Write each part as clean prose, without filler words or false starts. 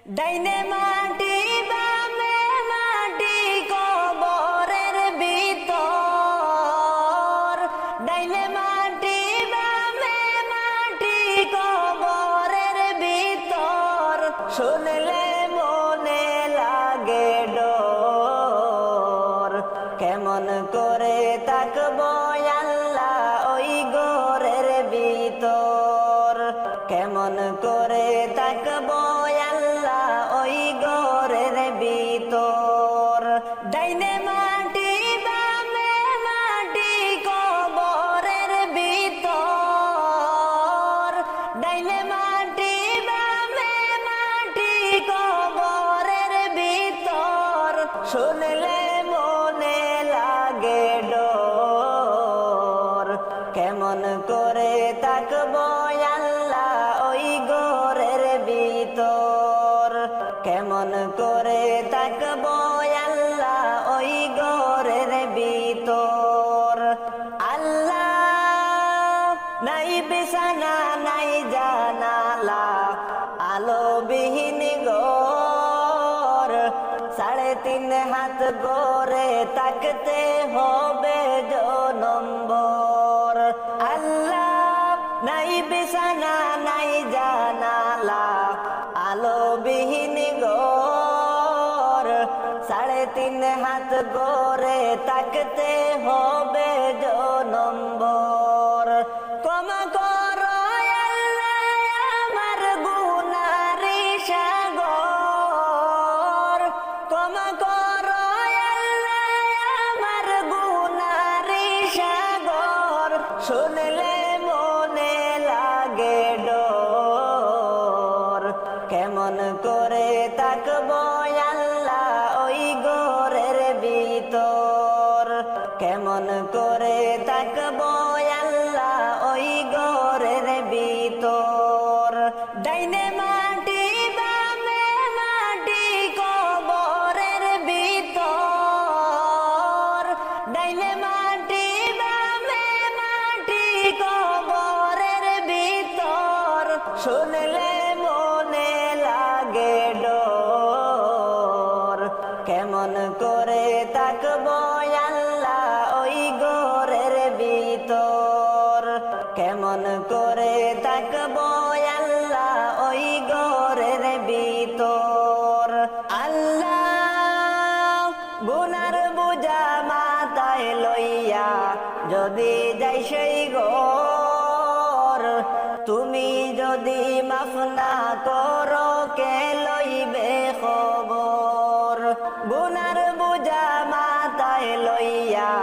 ডাইনে মাটি বামে মাটি কবরের ভিতর, ডাইনে মাটি বামে মাটি কবরের ভিতর, শুনলে মনে লাগে ডর। কেমন করে তাকবো আল্লাহ ওই ঘরের ভিতর, কেমন করে তাকবো আল্লাহ ওই ঘরের ভিতর। ডাইনে মাটি বামে মাটি কবরের ভিতর, ডাইনে মাটি বামে মাটি কবরের ভিতর, শুনলে মনে লাগে ডর। কেমন করে তাকবো আল্লাহ ওই ঘরের ভিতর, কেমন করে তাকবো আল্লাহ ওই ঘরের ভিতর। আল্লাহ নাই বিছানা নাই জানালা, আলোবিহীন ঘর, 3.5 হাত গড়ে তাকতে হবে জনম্বর। আল্লাহ নাই বিছানা নাই জানালা, আলোবিহীন ঘর, 3.5 হাত গড়ে তাকতে হবে জনম্বর। ক্ষমা করো আল্লাহ আমার গুনারি সাগর, ক্ষমা করো আল্লাহ আমার গুনারি সাগর, শুনলে মনে লাগে ডর। কেমন করে তাকবো আল্লাহ ওই ঘরের ভিতর, কেমন করে তাকবো আল্লাহ ওই ঘরের ভিতর। ডাইনে মাটি বামে মাটি কবরের ভিতর, ডাইনে মাটি বামে মাটি কবরের ভিতর, শুনলে মনে লাগে ডর। কেমন করে তাকবো আল্লাহ ওই ঘরের ভিতর, কেমন করে তাকবো আল্লাহ ওই ঘরের ভিতর। আল্লাহ গুনার বোঝা মাথায় লইয়া যদি যাই সেই ঘর, তুমি যদি মাফ না করো কে লইবে খবর। গুনার বোঝা মাথায় লইয়া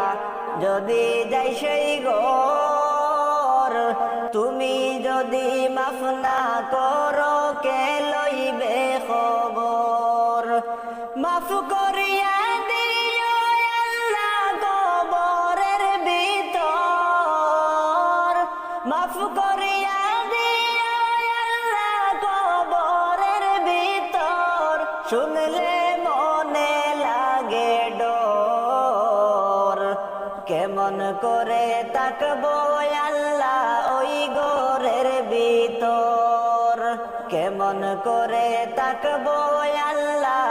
যদি যাই সেই ঘর, তুমি যদি মাফ না করো কে লইবে খবর। মাফ করিয়া দিও আল্লাহ কবরের ভিতর, মাফ করিয়া দিও আল্লাহ কবরের ভিতর, শুনলে মনে লাগে ডর। কেমন করে তাকবো আল্লাহ ওই ঘরের ভিতর, কেমন করে তাকবো আল্লাহ